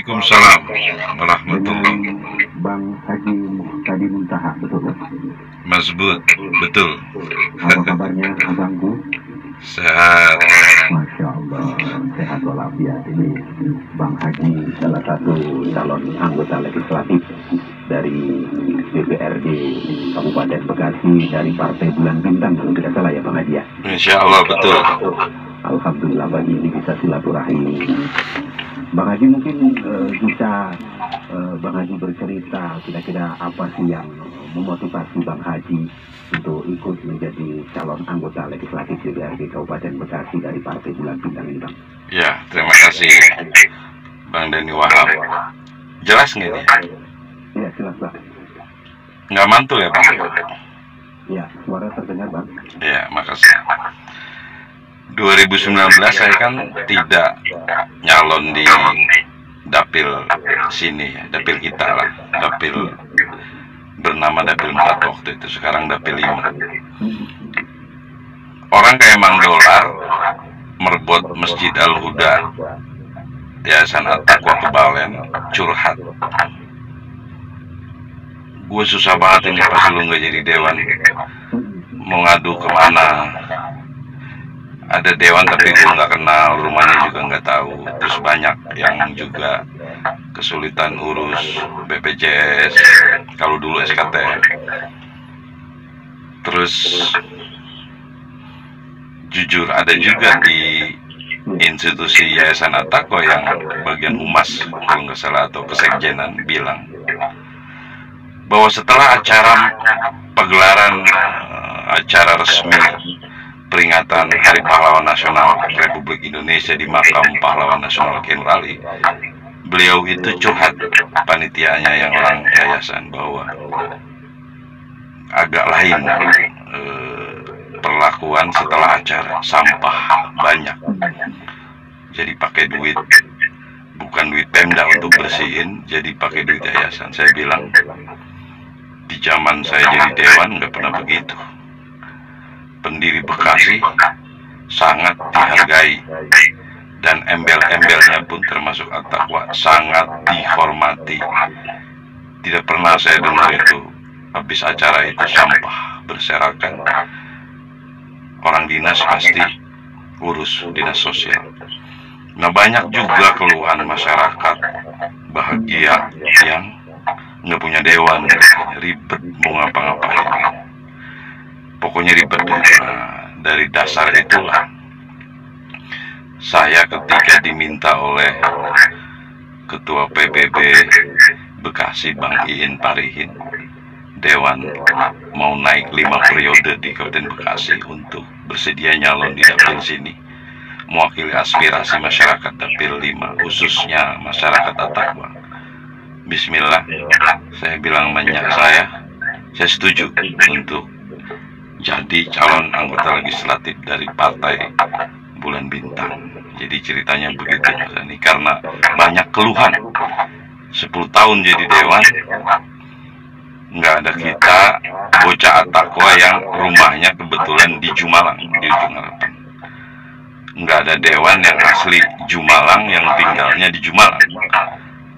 Waalaikumsalam dengan warahmatullahi. Bang Haji Tadi Muntaha, betul ya? Mazbut, betul. Apa kabarnya abangku? Sehat. Masya Allah, sehat walafiat. Ini Bang Haji, salah satu calon anggota legislatif dari DPRD Kabupaten Bekasi dari Partai Bulan Bintang, kalau tidak salah ya Bang Haji ya? Insya Allah betul. Alhamdulillah pagi ini bisa silaturahmi. Bang Haji mungkin bisa Bang Haji bercerita kira-kira apa sih yang memotivasi Bang Haji untuk ikut menjadi calon anggota legislatif DPRD Kabupaten Bekasi dari Partai Bulan Bintang ini, Bang? Ya, terima kasih Bang Dani Wahab. Jelas nggak nih? Ya, jelas Bang. Nggak mantul ya Bang? Ya, suara terdengar Bang. Ya, makasih. 2019 saya kan tidak nyalon di dapil sini, dapil kita lah, dapil bernama dapil 4 waktu itu, sekarang dapil 5. Orang kayak Mang Dolar merebut Masjid Al-Huda, Yayasan At-Taqwa Kebalen, curhat. Gue susah banget ini pas lu nggak jadi dewan, mau ngadu kemana? Ada dewan tapi gue nggak kenal, rumahnya juga nggak tahu. Terus banyak yang juga kesulitan urus BPJS, kalau dulu SKT. Terus jujur ada juga di institusi Yayasan At-Taqwa yang bagian humas kalau nggak salah atau kesekjenan bilang bahwa setelah acara pagelaran acara resmi peringatan Hari Pahlawan Nasional Republik Indonesia di makam Pahlawan Nasional Ken Rally, beliau itu curhat panitianya yang orang yayasan bahwa agak lain perlakuan setelah acara, sampah banyak, jadi pakai duit, bukan duit Pemda untuk bersihin, jadi pakai duit yayasan. Saya bilang di zaman saya jadi dewan nggak pernah begitu. Pendiri Bekasi sangat dihargai dan embel-embelnya pun termasuk At-Taqwa sangat dihormati. Tidak pernah saya dengar itu habis acara itu sampah berserakan. Orang dinas pasti urus, dinas sosial. Nah, banyak juga keluhan masyarakat bahagia yang nggak punya dewan, ribet mau ngapa-ngapain. Pokoknya ribet deh. Nah, dari dasar itulah saya ketika diminta oleh Ketua PBB Bekasi Bang Iin Parihin, Dewan mau naik 5 periode di Kabupaten Bekasi untuk bersedia nyalon di dapil sini, mewakili aspirasi masyarakat dapil 5, khususnya masyarakat At-Taqwa. Bismillah, saya bilang banyak saya setuju untuk jadi calon anggota legislatif dari Partai Bulan Bintang. Jadi ceritanya begitu Mas Ani, karena banyak keluhan. 10 tahun jadi dewan, nggak ada kita bocah At-Taqwa yang rumahnya kebetulan di Jumalang, di Ujung Harapan. Nggak ada dewan yang asli Jumalang yang tinggalnya di Jumalang.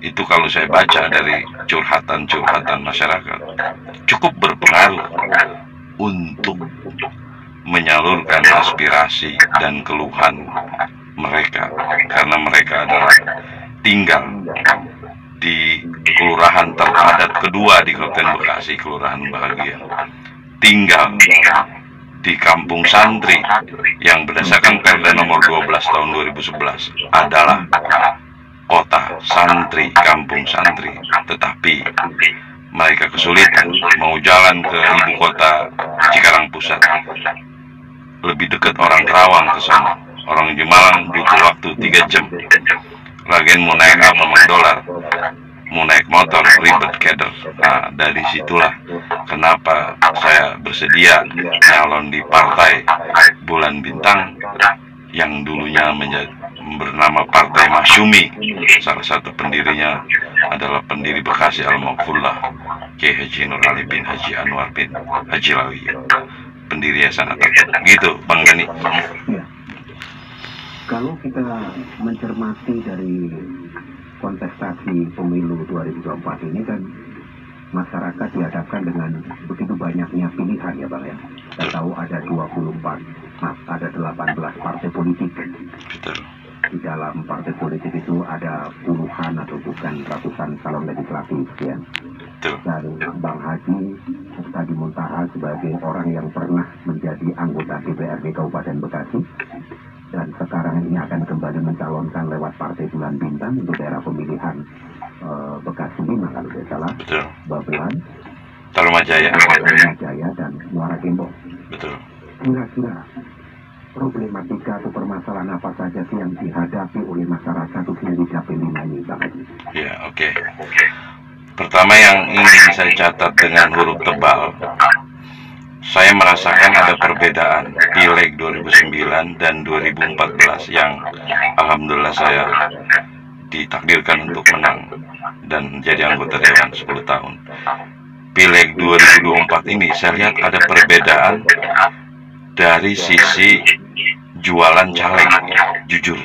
Itu kalau saya baca dari curhatan-curhatan masyarakat, cukup berpengaruh untuk menyalurkan aspirasi dan keluhan mereka, karena mereka adalah tinggal di kelurahan terpadat kedua di Kabupaten Bekasi, Kelurahan Bahagia, tinggal di kampung santri yang berdasarkan Perda nomor 12 tahun 2011 adalah kota santri, kampung santri, tetapi mereka kesulitan mau jalan ke ibu kota Cikarang Pusat, lebih dekat orang Kerawang ke sana. Orang Jumalang butuh waktu 3 jam. Lagian mau naik apa Mang Dolar, mau naik motor ribet keder. Nah, dari situlah kenapa saya bersedia nyalon di Partai Bulan Bintang yang dulunya bernama Partai Masyumi. Salah satu pendirinya adalah pendiri Bekasi Al-Maghfurlah, Kiai Haji Nur Ali bin Haji Anwar bin Haji Lawi, pendiri Yayasan At-Taqwa. Gitu Bang Dani. Ya. Kalau kita mencermati dari kontestasi pemilu 2024 ini kan masyarakat dihadapkan dengan begitu banyaknya pilihan ya Bang ya. Kita tahu ada 18 partai politik. Betul. Di dalam partai politik itu ada puluhan atau bukan ratusan calon legislatif ya. Dan Bang Haji Mustadi Muntaha sebagai orang yang pernah menjadi anggota DPRD Kabupaten Bekasi dan sekarang ini akan kembali mencalonkan lewat Partai Bulan Bintang untuk daerah pemilihan Bekasi 5 kalau tidak salah. Betul. Babelan, Tarumajaya dan Muara Gembong. Betul. Kira-kira problematika atau permasalahan apa saja sih yang dihadapi oleh masyarakat khususnya di Dapil 5 ini, Bang Haji? Ya, oke. Pertama yang ingin saya catat dengan huruf tebal, saya merasakan ada perbedaan Pileg 2009 dan 2014 yang alhamdulillah saya ditakdirkan untuk menang dan menjadi anggota Dewan 10 tahun. Pileg 2024 ini saya lihat ada perbedaan dari sisi jualan caleg, jujur.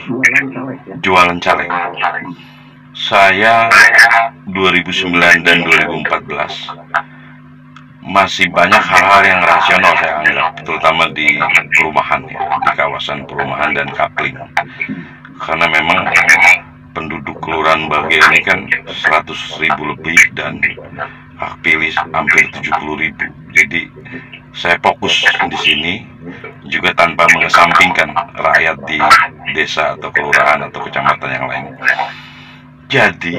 Jualan caleg. Saya 2009 dan 2014 masih banyak hal-hal yang rasional saya anggap, terutama di perumahan ya, di kawasan perumahan dan kapling. Karena memang penduduk Kelurahan Bahagia ini kan 100.000 lebih dan hak pilih hampir 70.000. Jadi saya fokus di sini juga tanpa mengesampingkan rakyat di desa atau kelurahan atau kecamatan yang lain. Jadi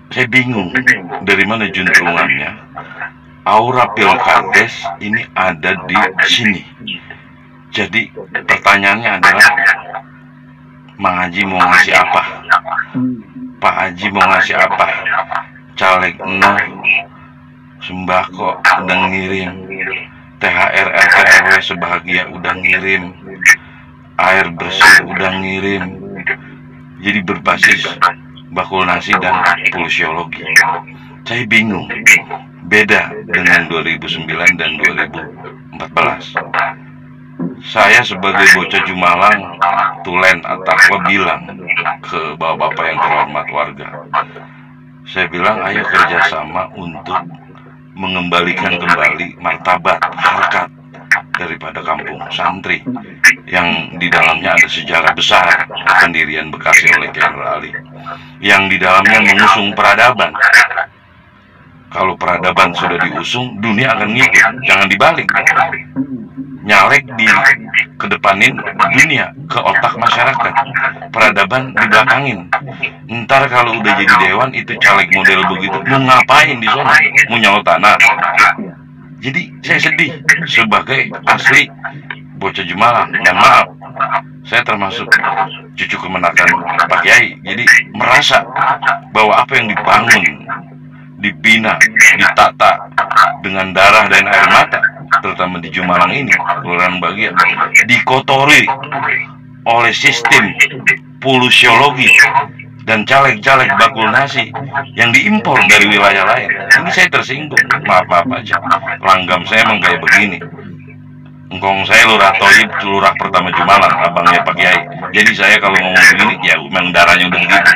saya bingung dari mana juntrungannya. Aura pilkades ini ada di sini. Jadi pertanyaannya adalah, Mang Haji mau ngasih apa? Pak Haji mau ngasih apa? Caleg no, sembako udah ngirim, THR RT RW sebahagia udah ngirim, air bersih udah ngirim. Jadi berbasis bakul nasi dan pulsiologi. Saya bingung, beda dengan 2009 dan 2014. Saya sebagai bocah Jumalang, Tulen atau bilang ke bapak-bapak yang terhormat warga, saya bilang ayo kerjasama untuk mengembalikan kembali martabat, harkat daripada kampung santri yang di dalamnya ada sejarah besar pendirian Bekasi oleh Jenderal Ali, yang di dalamnya mengusung peradaban. Kalau peradaban sudah diusung, dunia akan ngikut, jangan dibalik. Nyalek di kedepanin dunia ke otak masyarakat, peradaban dibelakangin. Ntar kalau udah jadi dewan itu caleg model begitu, mau ngapain di sana? Mau nyawa tanah. Jadi saya sedih sebagai asli bocah Jumalang. Dan maaf, saya termasuk cucu kemenakan Pak Kiai. Jadi merasa bahwa apa yang dibangun, dibina, ditata dengan darah dan air mata, terutama di Jumalang ini, Kelurahan Bahagia, dikotori oleh sistem pulsiologi dan caleg-caleg bakul nasi yang diimpor dari wilayah lain. Ini saya tersinggung, maaf aja. Langgam saya emang kayak begini. Engkong saya Lurah Toyib, lurah pertama Jumalang, abangnya Pak Kiai. Jadi saya kalau ngomong begini, ya memang darahnya udah begitu.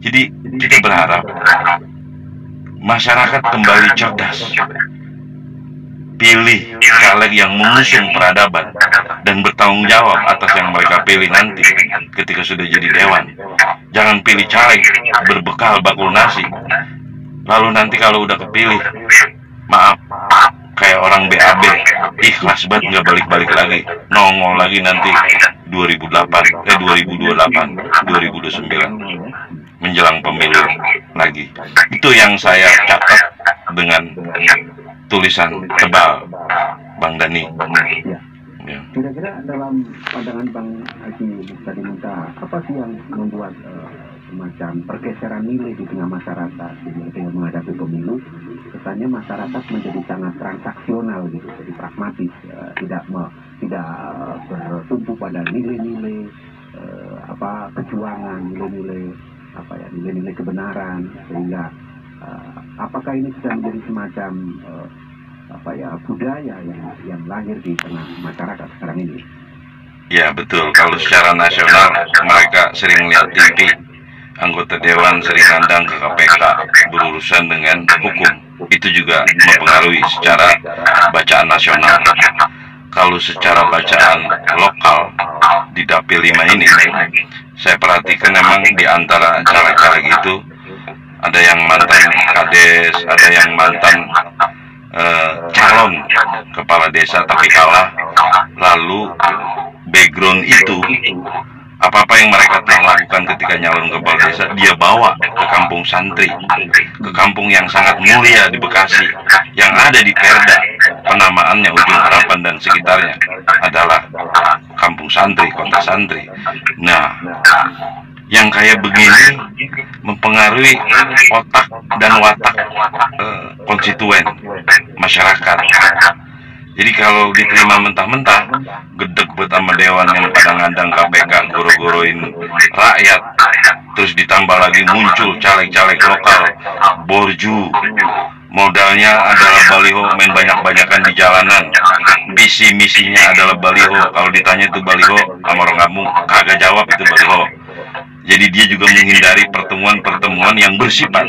Jadi kita berharap masyarakat kembali cerdas, pilih caleg yang mengusung peradaban dan bertanggung jawab atas yang mereka pilih nanti ketika sudah jadi dewan. Jangan pilih caleg berbekal bakul nasi, lalu nanti kalau udah kepilih, maaf, kayak orang BAB, ikhlas banget nggak balik-balik lagi, nongol lagi nanti 2028, 2029 menjelang pemilu lagi. Itu yang saya catat dengan tulisan tebal, Bang Dani. Ya. Kira-kira dalam pandangan Bang Haji Mustadi Muntaha, apa sih yang membuat semacam pergeseran nilai di tengah masyarakat dengan menghadapi pemilu? Kesannya masyarakat menjadi sangat transaksional gitu, jadi pragmatis, tidak bertumpu pada nilai-nilai kejuangan, nilai-nilai kebenaran, sehingga apakah ini bisa menjadi semacam budaya yang lahir di tengah masyarakat sekarang ini? Ya betul, kalau secara nasional mereka sering lihat TV, anggota dewan sering ngandang ke KPK berurusan dengan hukum. Itu juga mempengaruhi secara bacaan nasional. Kalau secara bacaan lokal di Dapil 5 ini, saya perhatikan memang di antara caleg-caleg itu ada yang mantan kades, ada yang mantan calon kepala desa tapi kalah. Lalu background itu, apa-apa yang mereka telah lakukan ketika nyalon kepala desa, dia bawa ke kampung santri, ke kampung yang sangat mulia di Bekasi, yang ada di Perda. Penamaannya Ujung Harapan dan sekitarnya adalah kampung santri, kota santri. Nah, yang kayak begini mempengaruhi otak dan watak konstituen masyarakat. Jadi kalau diterima mentah-mentah, gedeg buat sama dewan yang pada ngandang KPK, goro-goroin rakyat, terus ditambah lagi muncul caleg-caleg lokal, borju, modalnya adalah baliho, main banyak-banyakan di jalanan, visi misinya adalah baliho. Kalau ditanya itu baliho, sama orang kampung kagak jawab itu baliho. Jadi dia juga menghindari pertemuan-pertemuan yang bersifat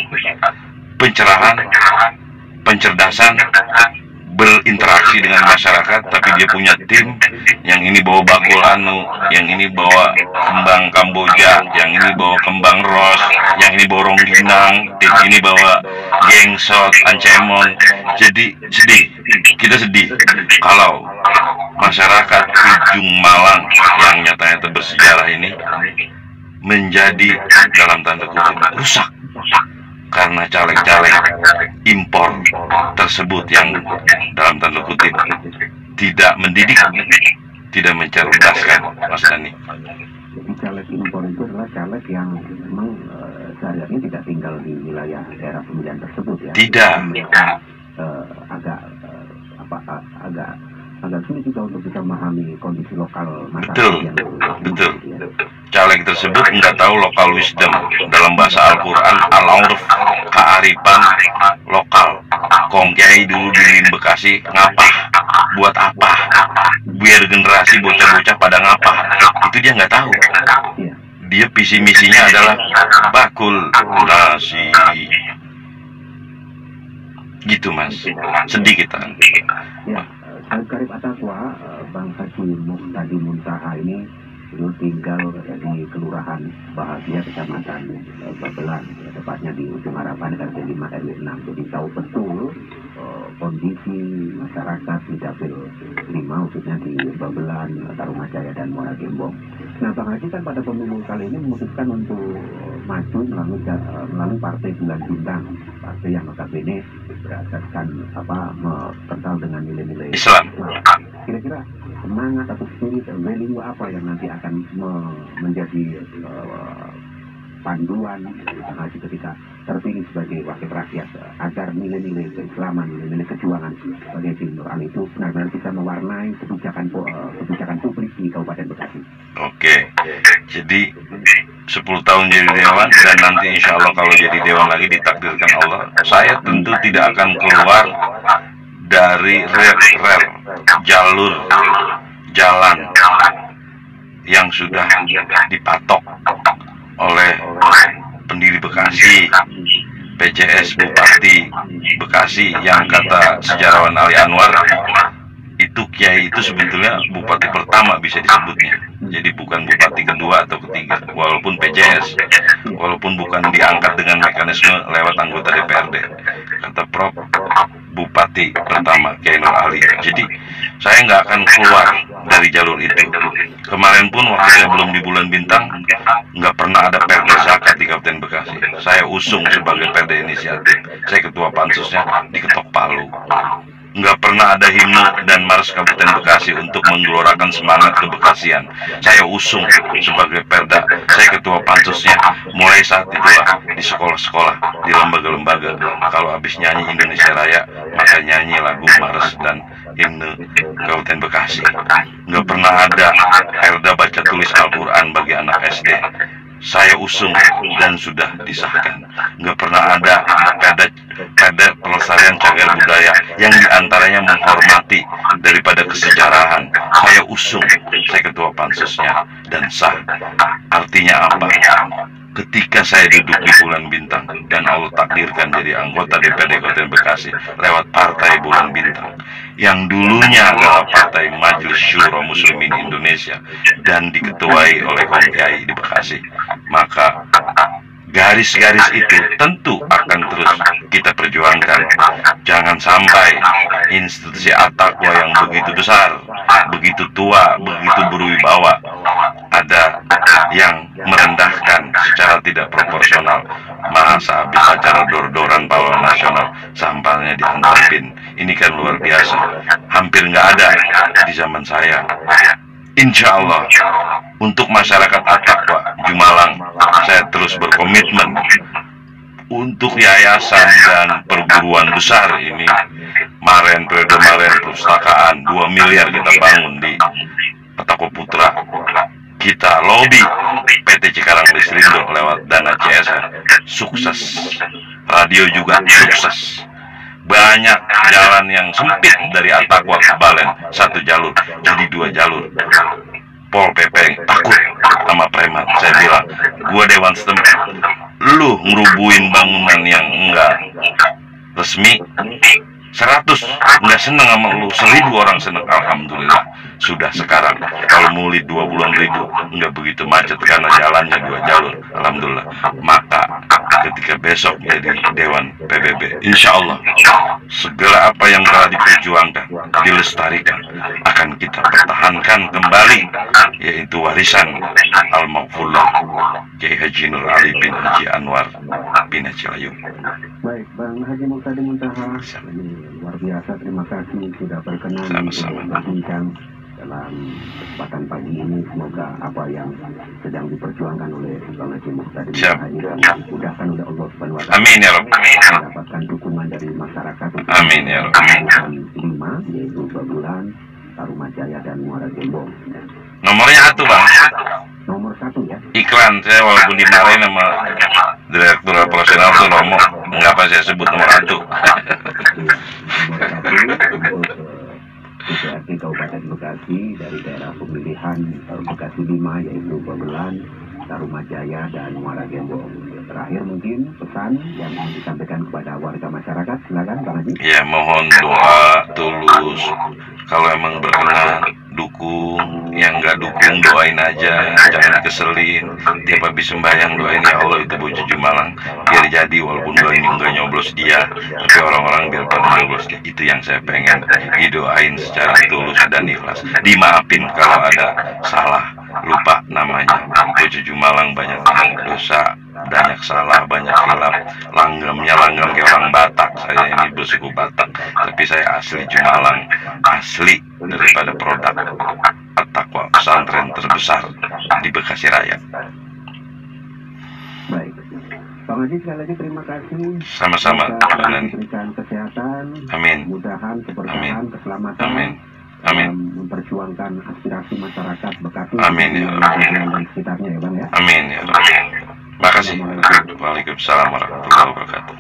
pencerahan, pencerdasan, berinteraksi dengan masyarakat. Tapi dia punya tim, yang ini bawa bakul anu, yang ini bawa kembang Kamboja, yang ini bawa kembang ros, yang ini bawa rongginang, tim ini bawa gengsot, ancemon. Jadi sedih, kita sedih kalau masyarakat Ujung Malang yang nyata-nyata bersejarah ini menjadi dalam tanda kutip rusak karena caleg-caleg impor tersebut yang dalam tanda kutip tidak mendidik, tidak mencerdaskan, Mas Dani. Jadi caleg impor itu adalah caleg yang memang sehari-hari tidak tinggal di wilayah daerah pemilihan tersebut ya. Tidak. Agak sulit juga untuk bisa memahami kondisi lokal masyarakat. Betul, yang betul. Ya. Caleg tersebut nggak tahu lokal wisdom, dalam bahasa Al-Quran al-urf, kearifan lokal. Kongkiai dulu di Bekasi ngapa, buat apa, biar generasi bocah-bocah pada ngapa, itu dia nggak tahu. Dia visi misinya adalah bakul nasi, gitu Mas. Sedih kita. Ya, Karib Atakwa, Bang Haji Muhtadi Muntaha ini dulu tinggal di Kelurahan Bahagia, Kecamatan Babelan, tepatnya di Ujung Harapan, RT 5 RW 6. Jadi tahu betul kondisi masyarakat di Dapil 5, khususnya di Babelan, Tarumajaya, dan Muara Gembong. Nah, Bang Haji kan pada pemilu kali ini memutuskan untuk maju melalui Partai Bulan Bintang, partai yang notabene berdasarkan kental dengan nilai-nilai Islam. Kira-kira semangat atau spirit value apa yang nanti akan menjadi panduan Bang Haji ketika terpilih sebagai wakil rakyat, agar nilai-nilai keislaman, nilai-nilai kejuangan sebagai Nur itu benar-benar bisa mewarnai kebijakan publik di Kabupaten Bekasi. Oke, jadi 10 tahun jadi dewan, dan nanti insya Allah kalau jadi dewan lagi ditakdirkan Allah, saya tentu tidak akan keluar dari rel jalur jalan yang sudah dipatok oleh pendiri Bekasi, PJS Bupati Bekasi, yang kata sejarawan Ali Anwar, itu kiai itu sebetulnya bupati pertama bisa disebutnya. Jadi bukan bupati kedua atau ketiga, walaupun PJS, walaupun bukan diangkat dengan mekanisme lewat anggota DPRD. Kata Prof, bupati pertama Kiai Nur Ali. Jadi saya nggak akan keluar dari jalur itu. Kemarin pun waktu saya belum di Bulan Bintang, nggak pernah ada perda zakat di Kabupaten Bekasi. Saya usung sebagai perda inisiatif. Saya ketua pansusnya, diketok palu. Nggak pernah ada himne dan mars Kabupaten Bekasi untuk menggelorakan semangat kebekasian. Saya usung sebagai perda. Saya ketua pansusnya. Mulai saat itulah di sekolah-sekolah, di lembaga-lembaga, kalau habis nyanyi Indonesia Raya, maka nyanyi lagu mars dan himne Kabupaten Bekasi. Nggak pernah ada perda baca tulis Al-Quran bagi anak SD. Saya usung dan sudah disahkan. Nggak pernah ada perda pelestarian cagar budaya yang diantaranya menghormati daripada kesejarahan. Saya usung, saya ketua pansusnya, dan sah. Artinya apa? ketika saya duduk di Bulan Bintang dan Allah takdirkan jadi anggota DPRD Kabupaten Bekasi lewat Partai Bulan Bintang yang dulunya adalah Partai Majelis Syuro Muslimin Indonesia dan diketuai oleh kaum kiai di Bekasi, maka garis-garis itu tentu akan terus kita perjuangkan. Jangan sampai institusi At-Taqwa yang begitu besar, begitu tua, begitu berwibawa, ada yang merendahkan secara tidak proporsional. Masa habis acara dor-doran pahlawan nasional sampahnya diantarpin. Ini kan luar biasa, hampir nggak ada di zaman saya. Insya Allah untuk masyarakat At-Taqwa Jumalang, saya terus berkomitmen untuk yayasan dan perguruan besar ini. Periode kemarin perpustakaan 2 miliar kita bangun di At-Taqwa Putra. Kita lobby PT Cikarang Listrindo lewat dana CSR, sukses. Radio juga sukses. Banyak jalan yang sempit dari At-Taqwa ke Balen 1 jalur jadi 2 jalur. Pol PP takut sama preman. Saya bilang, gua dewan setempat, lu ngerubuhin bangunan yang enggak resmi 100 nggak seneng sama lu, 1000 orang seneng. Alhamdulillah sudah sekarang kalau mulai 2 bulan ribu nggak begitu macet karena jalannya 2 jalur. Alhamdulillah. Maka ketika besok jadi Dewan PBB, insya Allah segala apa yang telah diperjuangkan, dilestarikan, akan kita pertahankan kembali, yaitu warisan Al-Maghfurlah Kiai Haji Nur Ali bin Haji Anwar bin Haji Layung. Baik, Bang Haji Muqtadi Muntaha, luar biasa, terima kasih sudah berkenan untuk berbincang dalam kesempatan pagi ini. Semoga apa yang sedang diperjuangkan oleh Bang Haji Muqtadi Muntaha dimudahkan oleh Allah Subhanahu wa Ta'ala. Amin ya Rabb. Mendapatkan dukungan dari masyarakat untuk amin ya Rabb. 5, yaitu Babulan, Tarumajaya dan Muara Gembong. Nomornya 1 Bang. Nomor 1 ya. Iklan saya walaupun dimarahin sama Direktur Operasional tuh Romo, mengapa saya sebut nomor 1? Nomor 1 untuk DPRD Kabupaten Bekasi dari daerah pemilihan Bekasi 5, yaitu Babelan, Tarumajaya dan Muara Gembong. Terakhir mungkin pesan yang mau disampaikan kepada warga masyarakat, silakan Bang Haji. Ya, mohon doa tulus. Kalau emang berkenan dukung, yang nggak dukung doain aja, jangan dikeselin. Tiap habis sembahyang doain, ya Allah itu bocah Jumalang biar jadi, walaupun nggak nyoblos dia, tapi orang-orang biar pada nyoblos dia. Itu yang saya pengen, didoain secara tulus dan ikhlas. Dimaafin kalau ada salah, lupa namanya. Bocah Jumalang banyak dosa, banyak salah, banyak khilaf. Langgamnya langgam kayak orang Batak. Saya ini bersuku Batak, tapi saya asli Jumalang, asli daripada produk At-Taqwa, pesantren terbesar di Bekasi Raya. Baik, Bang Haji sekali lagi terima kasih. Sama-sama. Diberikan kesehatan. Amin. Mudahan keberkahan, keselamatan. Amin. Amin. Memperjuangkan aspirasi masyarakat Bekasi. Amin ya Rabbi. Dan sekitarnya ya Bang ya. Amin ya Rabbi. Makasih. Waalaikumsalam warahmatullahi wabarakatuh.